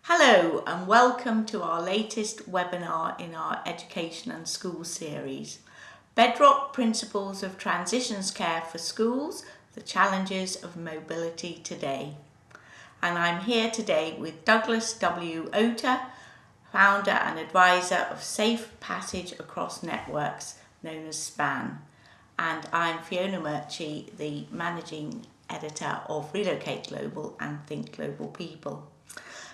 Hello and welcome to our latest webinar in our Education and Schools series. Bedrock Principles of Transitions Care for Schools, the Challenges of Mobility Today. And I'm here today with Douglas W. Ota, founder and advisor of Safe Passage Across Networks, known as SPAN. And I'm Fiona Murchie, the managing editor of Relocate Global and Think Global People.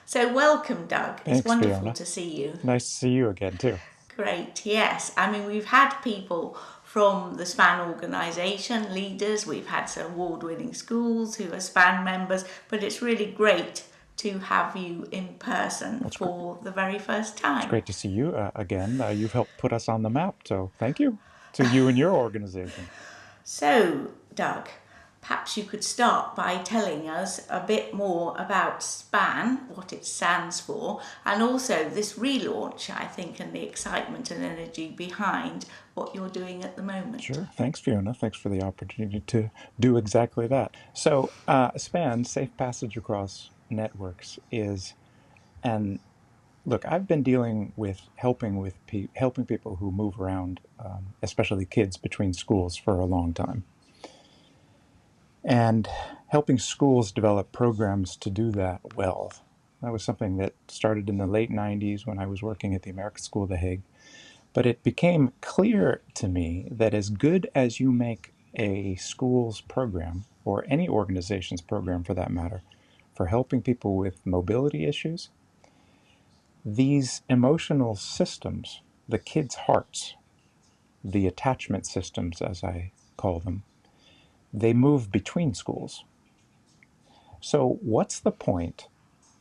So welcome, Doug. It's Thanks, wonderful Fiona. to see you. Nice to see you again, too. Great, yes. I mean, we've had people from the SPAN organisation, leaders, we've had some award-winning schools who are SPAN members, but it's really great to have you in person for the very first time. It's great to see you again. You've helped put us on the map, so thank you to you and your organization. So, Doug, perhaps you could start by telling us a bit more about SPAN, what it stands for, and also this relaunch, I think, and the excitement and energy behind what you're doing at the moment. Sure. Thanks, Fiona. Thanks for the opportunity to do exactly that. So, SPAN, Safe Passage Across Networks, is an look. I've been dealing with helping people who move around, especially kids between schools, for a long time. And helping schools develop programs to do that well. That was something that started in the late 90s when I was working at the American School of The Hague. But it became clear to me that as good as you make a school's program, or any organization's program for that matter, for helping people with mobility issues, these emotional systems, the kids' hearts, the attachment systems as I call them, they move between schools. So what's the point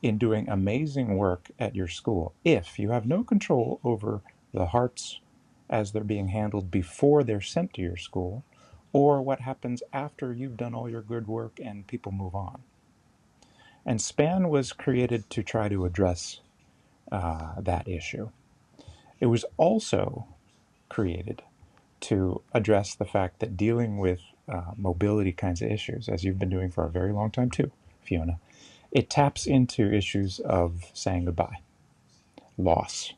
in doing amazing work at your school if you have no control over the hearts as they're being handled before they're sent to your school, or what happens after you've done all your good work and people move on? And SPAN was created to try to address that issue. It was also created to address the fact that dealing with mobility kinds of issues, as you've been doing for a very long time too, Fiona, it taps into issues of saying goodbye, loss.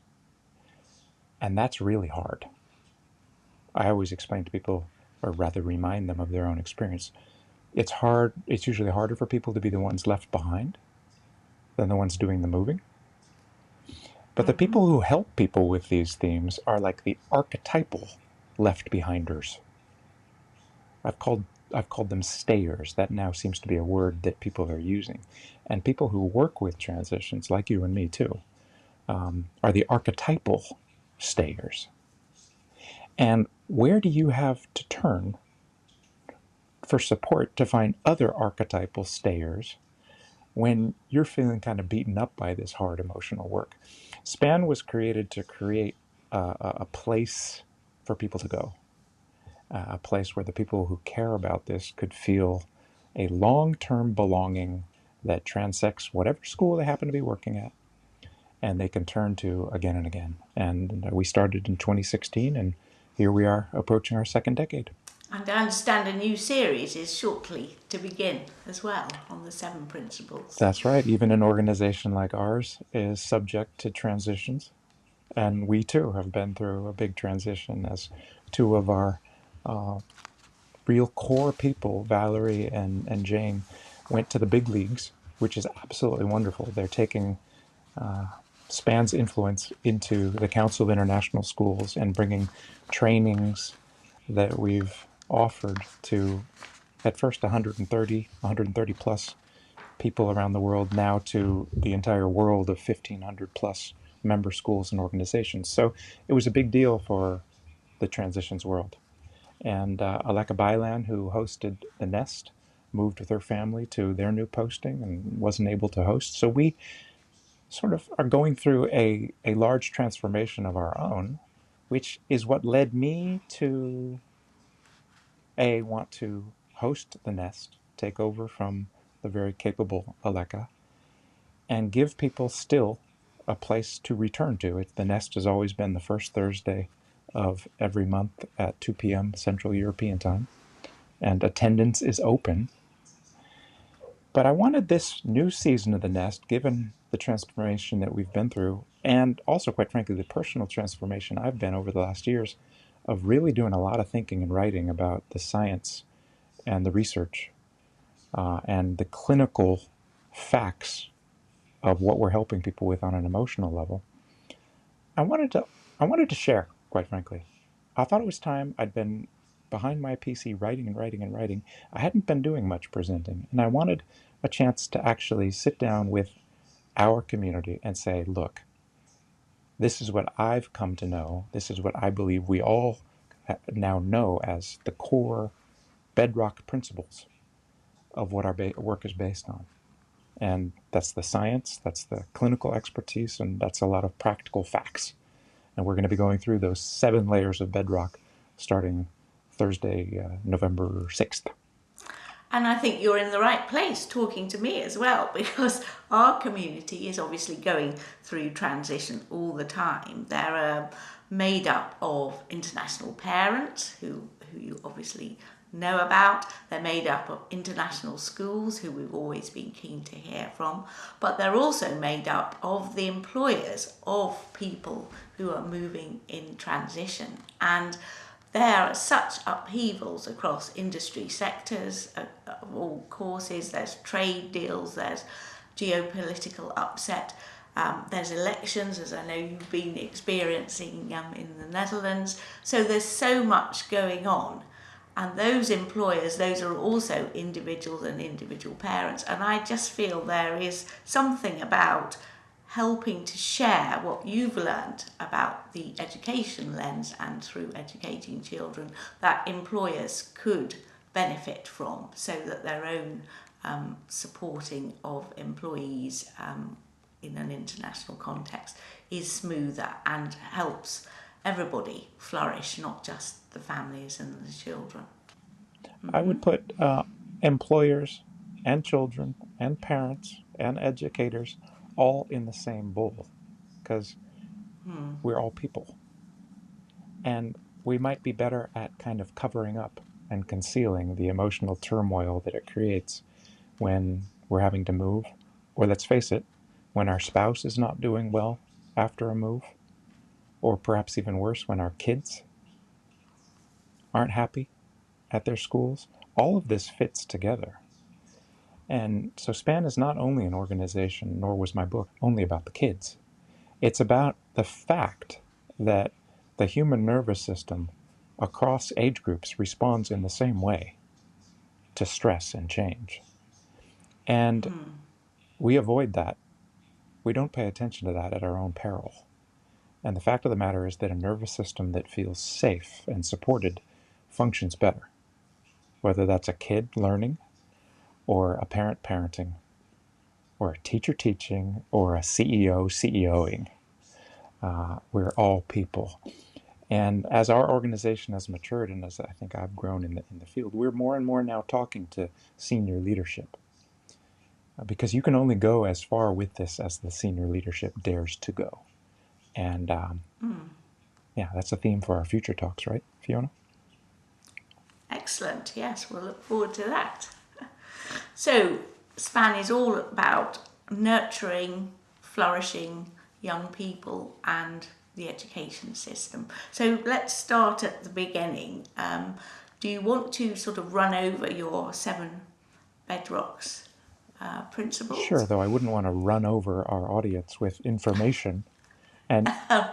And that's really hard. I always explain to people, or rather remind them of their own experience. It's hard. It's usually harder for people to be the ones left behind than the ones doing the moving. But the people who help people with these themes are like the archetypal left behinders. I've called them stayers. That now seems to be a word that people are using. And people who work with transitions, like you and me too, are the archetypal stayers. And where do you have to turn for support to find other archetypal stayers when you're feeling kind of beaten up by this hard emotional work? SPAN was created to create a place for people to go, a place where the people who care about this could feel a long-term belonging that transects whatever school they happen to be working at, and they can turn to again and again. And we started in 2016, and here we are approaching our second decade. And I understand a new series is shortly to begin as well on the 7 principles. That's right. Even an organization like ours is subject to transitions. And we too have been through a big transition as two of our real core people, Valerie and Jane, went to the big leagues, which is absolutely wonderful. They're taking SPAN's influence into the Council of International Schools and bringing trainings that we've offered to, at first 130 plus people around the world, now to the entire world of 1,500 plus member schools and organizations. So it was a big deal for the transitions world. And Aleka Bailan, who hosted the Nest, moved with her family to their new posting and wasn't able to host. So we sort of are going through a large transformation of our own, which is what led me to want to host the Nest, take over from the very capable Aleka, and give people still a place to return to. The Nest has always been the first Thursday of every month at 2 p.m. Central European Time, and attendance is open. But I wanted this new season of the nest, given the transformation that we've been through, and also, quite frankly, the personal transformation I've been over the last years of really doing a lot of thinking and writing about the science and the research and the clinical facts of what we're helping people with on an emotional level. I wanted to I wanted to share, quite frankly. I thought it was time. I'd been behind my PC writing and writing and writing. I hadn't been doing much presenting, and I wanted a chance to actually sit down with our community and say, look, this is what I've come to know. This is what I believe we all now know as the core bedrock principles of what our work is based on. And that's the science, that's the clinical expertise, and that's a lot of practical facts. And we're going to be going through those 7 layers of bedrock starting Thursday, November 6th. And I think you're in the right place talking to me as well, because our community is obviously going through transition all the time. They're made up of international parents who you obviously know about. They're made up of international schools who we've always been keen to hear from, but they're also made up of the employers of people who are moving in transition. And there are such upheavals across industry sectors of all courses. There's trade deals, there's geopolitical upset, there's elections, as I know you've been experiencing in the Netherlands. So there's so much going on. And those employers, those are also individuals and individual parents. And I just feel there is something about helping to share what you've learned about the education lens and through educating children that employers could benefit from, so that their own supporting of employees in an international context is smoother and helps everybody flourish, not just the families and the children. I would put employers and children and parents and educators all in the same bowl, because we're all people. And we might be better at kind of covering up and concealing the emotional turmoil that it creates when we're having to move, or let's face it, when our spouse is not doing well after a move, or perhaps even worse, when our kids aren't happy at their schools. All of this fits together. And so SPAN is not only an organization, nor was my book only about the kids. It's about the fact that the human nervous system across age groups responds in the same way to stress and change. And we avoid that. We don't pay attention to that at our own peril. And the fact of the matter is that a nervous system that feels safe and supported functions better, whether that's a kid learning, or a parent parenting, or a teacher teaching, or a CEO CEOing. We're all people. And as our organization has matured, and as I think I've grown in the field, we're more and more now talking to senior leadership. Because you can only go as far with this as the senior leadership dares to go. And yeah, that's a theme for our future talks, right, Fiona? Excellent, yes, we'll look forward to that. So, SPAN is all about nurturing, flourishing young people and the education system. So let's start at the beginning. Do you want to sort of run over your 7 bedrocks principles? Sure, though I wouldn't want to run over our audience with information. And Right.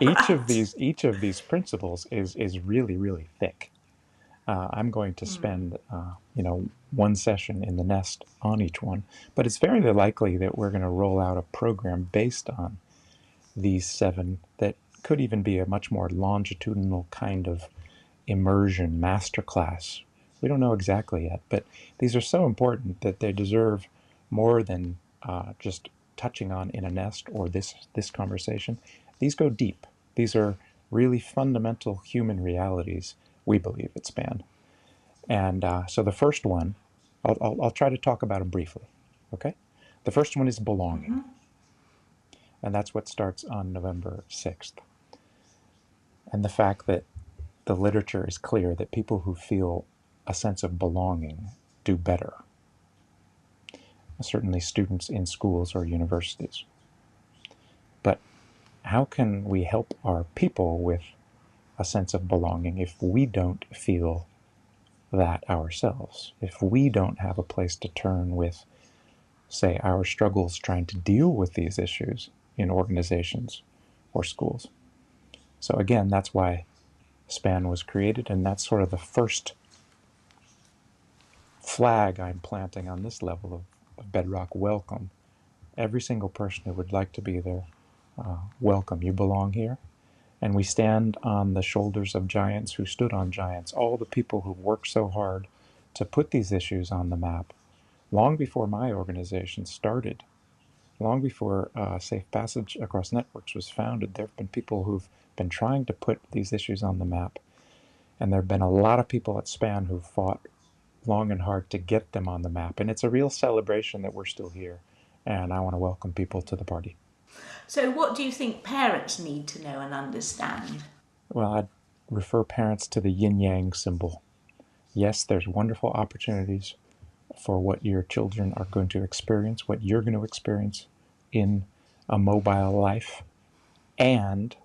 each of these principles is really, really thick. I'm going to spend, one session in the nest on each one, but it's very likely that we're going to roll out a program based on these 7 that could even be a much more longitudinal kind of immersion masterclass. We don't know exactly yet, but these are so important that they deserve more than just touching on in a nest or this conversation. These go deep. These are really fundamental human realities, we believe, at SPAN. And so the first one, I'll try to talk about them briefly. Okay? The first one is belonging. And that's what starts on November 6th. And the fact that the literature is clear that people who feel a sense of belonging do better. certainly students in schools or universities. But how can we help our people with a sense of belonging if we don't feel that ourselves? If we don't have a place to turn with, say, our struggles trying to deal with these issues in organizations or schools? So again, that's why SPAN was created, and that's sort of the first flag I'm planting on this level of Bedrock welcome. Every single person who would like to be there, welcome. You belong here. And we stand on the shoulders of giants who stood on giants, all the people who've worked so hard to put these issues on the map. Long before my organization started, long before Safe Passage Across Networks was founded, there have been people who've been trying to put these issues on the map. And there have been a lot of people at SPAN who've fought long and hard to get them on the map. And it's a real celebration that we're still here. And I want to welcome people to the party. So what do you think parents need to know and understand? Well, I'd refer parents to the yin-yang symbol. Yes, there's wonderful opportunities for what your children are going to experience, what you're going to experience in a mobile life. And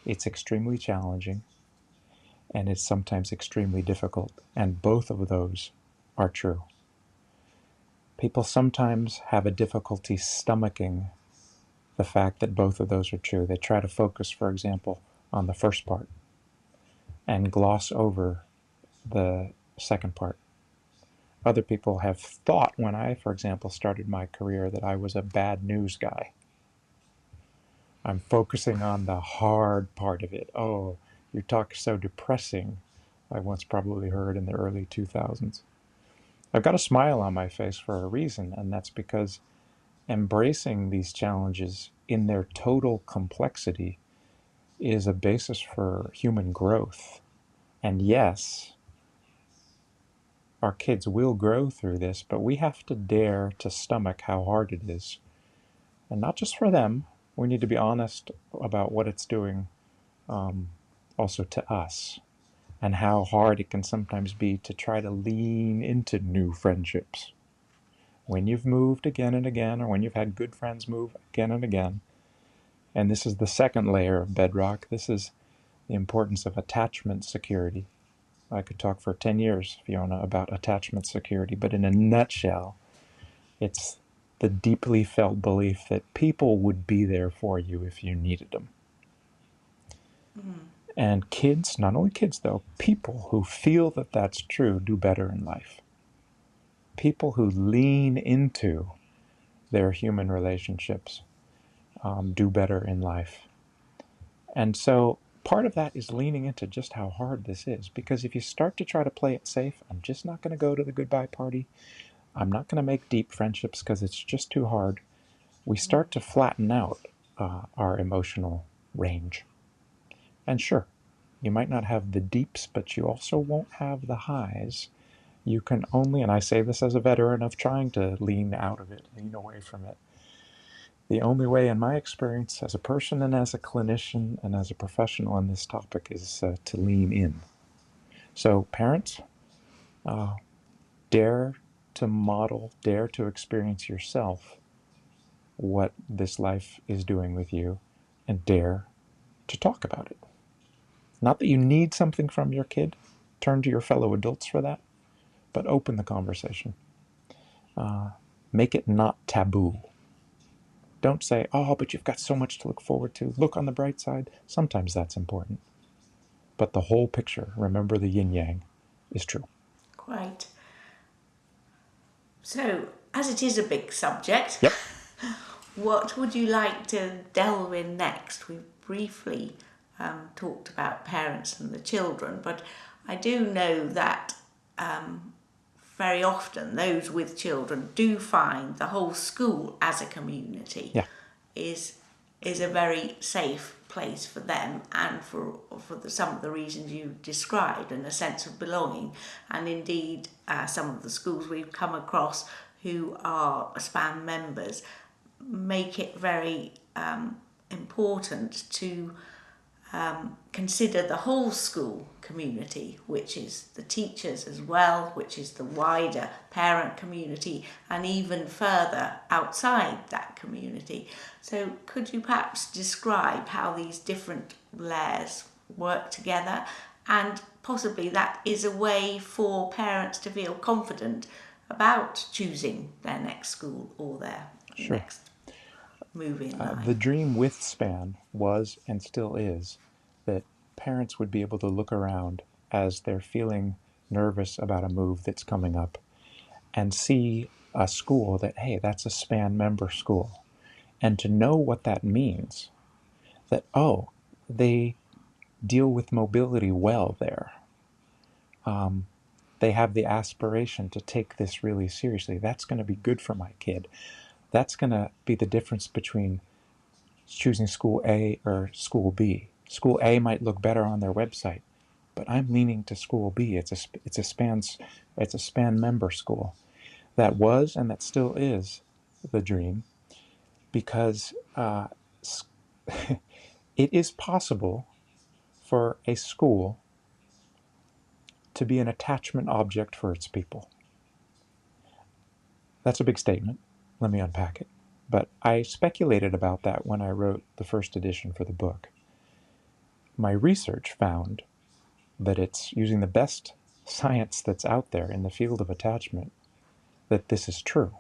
it's extremely challenging, and it's sometimes extremely difficult. And both of those are true. People sometimes have a difficulty stomaching the fact that both of those are true. They try to focus, for example, on the first part and gloss over the second part. Other people have thought when I, for example, started my career that I was a bad news guy. I'm focusing on the hard part of it. Oh, your talk is so depressing, I once probably heard in the early 2000s. I've got a smile on my face for a reason, and that's because embracing these challenges in their total complexity is a basis for human growth. And yes, our kids will grow through this, but we have to dare to stomach how hard it is. And not just for them, we need to be honest about what it's doing also to us, and how hard it can sometimes be to try to lean into new friendships. When you've moved again and again, or when you've had good friends move again and again, and this is the second layer of Bedrock, this is the importance of attachment security. I could talk for 10 years, Fiona, about attachment security, but in a nutshell, it's the deeply felt belief that people would be there for you if you needed them. And kids, not only kids though, people who feel that that's true do better in life. People who lean into their human relationships do better in life. And so part of that is leaning into just how hard this is. Because if you start to try to play it safe, I'm just not going to go to the goodbye party, I'm not going to make deep friendships because it's just too hard, we start to flatten out our emotional range. And sure, you might not have the deeps, but you also won't have the highs. You can only, and I say this as a veteran of trying to lean out of it, lean away from it. The only way, in my experience, as a person and as a clinician and as a professional on this topic, is to lean in. So, parents, dare to model, dare to experience yourself what this life is doing with you, and dare to talk about it. Not that you need something from your kid, turn to your fellow adults for that, but open the conversation. Make it not taboo. Don't say, oh, but you've got so much to look forward to. Look on the bright side. Sometimes that's important. But the whole picture, remember the yin-yang, is true. Great. So, as it is a big subject, Yep. what would you like to delve in next? We briefly talked about parents and the children, but I do know that very often those with children do find the whole school as a community Yeah. is a very safe place for them, and for some of the reasons you described, and a sense of belonging. And indeed, some of the schools we've come across who are SPAN members make it very important to consider the whole school community, which is the teachers as well, which is the wider parent community, and even further outside that community. So could you perhaps describe how these different layers work together, and possibly that is a way for parents to feel confident about choosing their next school or their Sure. next move in life? The dream with SPAN was and still is that parents would be able to look around as they're feeling nervous about a move that's coming up and see a school that, hey, that's a SPAN member school. And to know what that means, that, oh, they deal with mobility well there. They have the aspiration to take this really seriously. That's going to be good for my kid. That's going to be the difference between choosing school A or school B. School A might look better on their website, but I'm leaning to school B. It's a SPAN member school. That was and that still is the dream, because it is possible for a school to be an attachment object for its people. That's a big statement. Let me unpack it. But I speculated about that when I wrote the first edition for the book. My research found that it's using the best science that's out there in the field of attachment that this is true.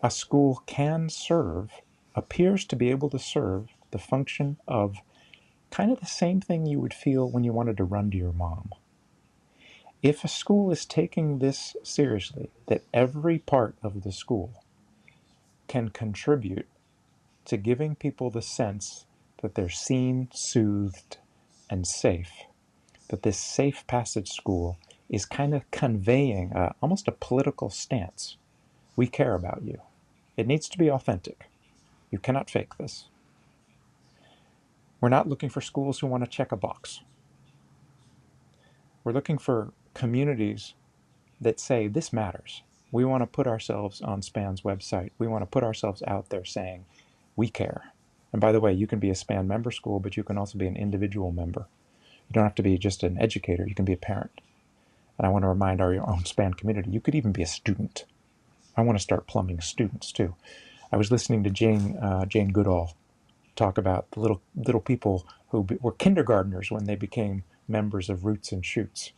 A school can serve, appears to be able to serve, the function of kind of the same thing you would feel when you wanted to run to your mom. If a school is taking this seriously, that every part of the school can contribute to giving people the sense that they're seen, soothed, and safe, that this safe passage school is kind of conveying almost a political stance. We care about you. It needs to be authentic. You cannot fake this. We're not looking for schools who want to check a box. We're looking for communities that say this matters. We want to put ourselves on SPAN's website. We want to put ourselves out there saying we care. And by the way, you can be a SPAN member school, but you can also be an individual member. You don't have to be just an educator. You can be a parent. And I want to remind our own SPAN community, you could even be a student. I want to start plumbing students too. I was listening to Jane Goodall talk about the little people who were kindergartners when they became members of Roots and Shoots.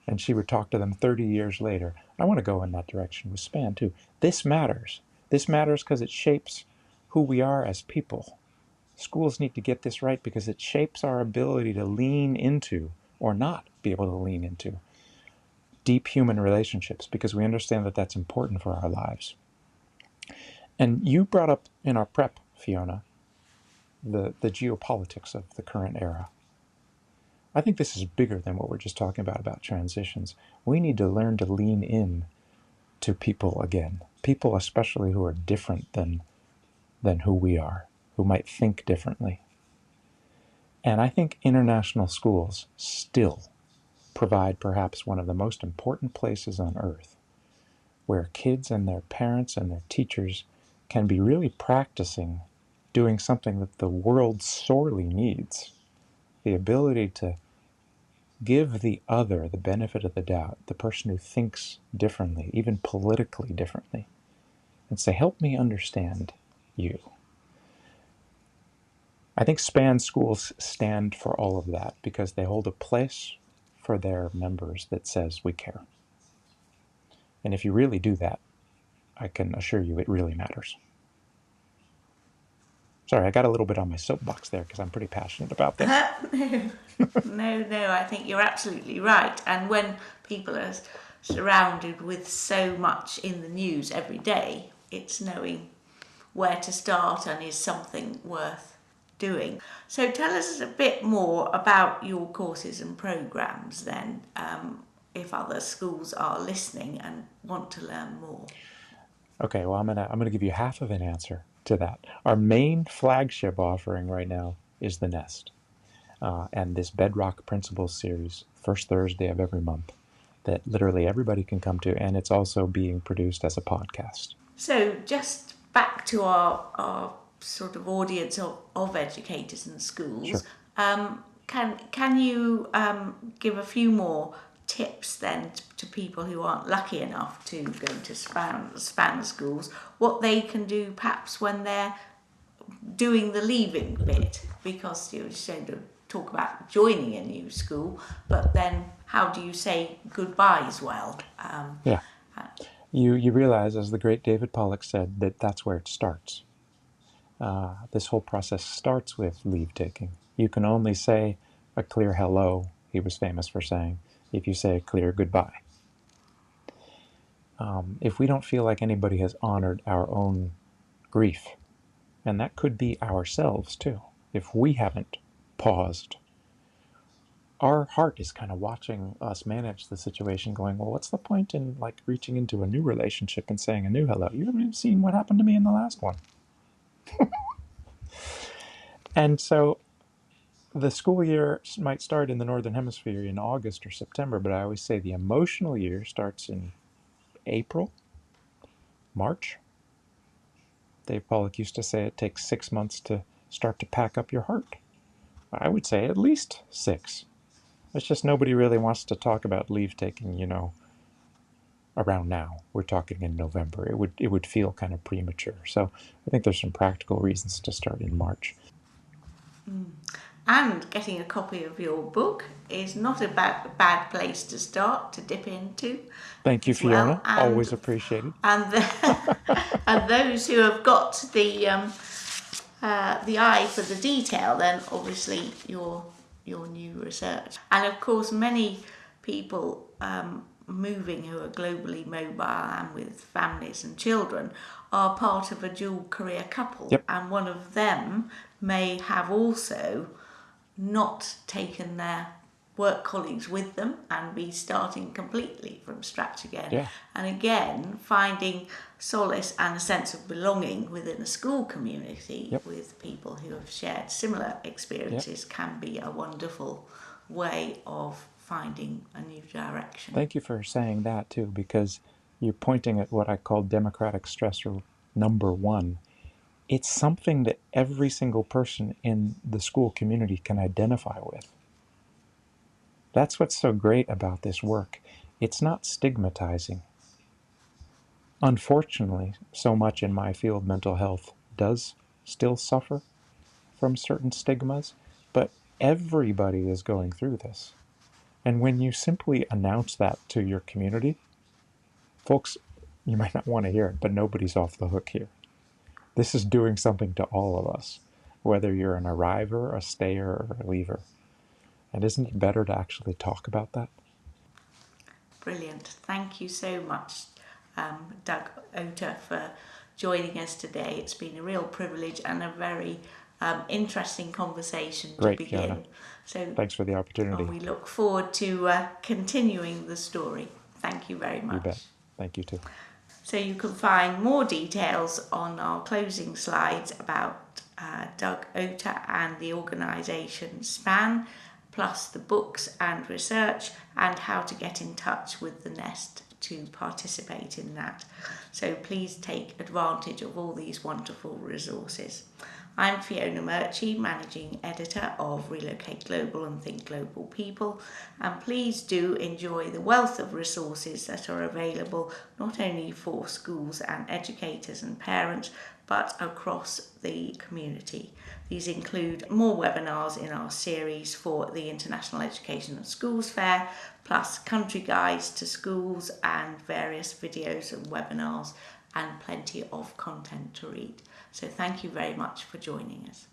And she would talk to them 30 years later. I want to go in that direction with SPAN too. This matters. This matters because it shapes who we are as people. Schools need to get this right because it shapes our ability to lean into, or not be able to lean into, deep human relationships, because we understand that that's important for our lives. And you brought up in our prep, Fiona, the geopolitics of the current era. I think this is bigger than what we're just talking about transitions. We need to learn to lean in to people again. People especially who are different than who we are, who might think differently. And I think international schools still provide perhaps one of the most important places on earth where kids and their parents and their teachers can be really practicing doing something that the world sorely needs. The ability to give the other the benefit of the doubt, the person who thinks differently, even politically differently, and say, help me understand you. I think SPAN schools stand for all of that because they hold a place for their members that says we care. And if you really do that, I can assure you it really matters. Sorry, I got a little bit on my soapbox there because I'm pretty passionate about this. No, I think you're absolutely right. And when people are surrounded with so much in the news every day, it's knowing where to start and is something worth doing. So tell us a bit more about your courses and programs then, if other schools are listening and want to learn more. Okay, well, I'm gonna give you half of an answer to that. Our main flagship offering right now is The Nest, and this Bedrock Principles series, first Thursday of every month, that literally everybody can come to, and it's also being produced as a podcast. So just back to our sort of audience of educators and schools. Sure. Can you give a few more tips then to people who aren't lucky enough to go to span schools, what they can do perhaps when they're doing the leaving bit? Because you said to talk about joining a new school, but then how do you say goodbye as well? Yeah. You realize, as the great David Pollock said, that that's where it starts. This whole process starts with leave taking. You can only say a clear hello, he was famous for saying, if you say a clear goodbye. If we don't feel like anybody has honored our own grief, and that could be ourselves too, if we haven't paused, our heart is kind of watching us manage the situation going, well, what's the point in like reaching into a new relationship and saying a new hello? You haven't even seen what happened to me in the last one. And so the school year might start in the Northern Hemisphere in August or September, but I always say the emotional year starts in April, March. Dave Pollock used to say it takes 6 months to start to pack up your heart. I would say at least 6. It's just nobody really wants to talk about leave taking, around now. We're talking in November. It would feel kind of premature. So I think there's some practical reasons to start in March. And getting a copy of your book is not a bad place to start, to dip into. Thank you, As well. Fiona. Always appreciated. And and those who have got the eye for the detail, then obviously your new research. And of course, many people moving who are globally mobile and with families and children are part of a dual career couple. Yep. And one of them may have also not taken their work colleagues with them and be starting completely from scratch again. Yeah. And again, finding solace and a sense of belonging within a school community. Yep. With people who have shared similar experiences. Yep. Can be a wonderful way of finding a new direction. Thank you for saying that too, because you're pointing at what I call democratic stressor number 1. It's something that every single person in the school community can identify with. That's what's so great about this work. It's not stigmatizing. Unfortunately, so much in my field, mental health, does still suffer from certain stigmas, but everybody is going through this. And when you simply announce that to your community, folks, you might not want to hear it, but nobody's off the hook here. This is doing something to all of us, whether you're an arriver, a stayer, or a leaver. And isn't it better to actually talk about that? Brilliant. Thank you so much, Doug Ota, for joining us today. It's been a real privilege and a very interesting conversation to Great, begin. Fiona. So, thanks for the opportunity. And we look forward to continuing the story. Thank you very much. You bet. Thank you too. So you can find more details on our closing slides about Doug Ota and the organisation SPAN, plus the books and research and how to get in touch with the Nest to participate in that. So please take advantage of all these wonderful resources. I'm Fiona Murchie, Managing Editor of Relocate Global and Think Global People, and please do enjoy the wealth of resources that are available not only for schools and educators and parents, but across the community. These include more webinars in our series for the International Education and Schools Fair, plus country guides to schools and various videos and webinars and plenty of content to read. So thank you very much for joining us.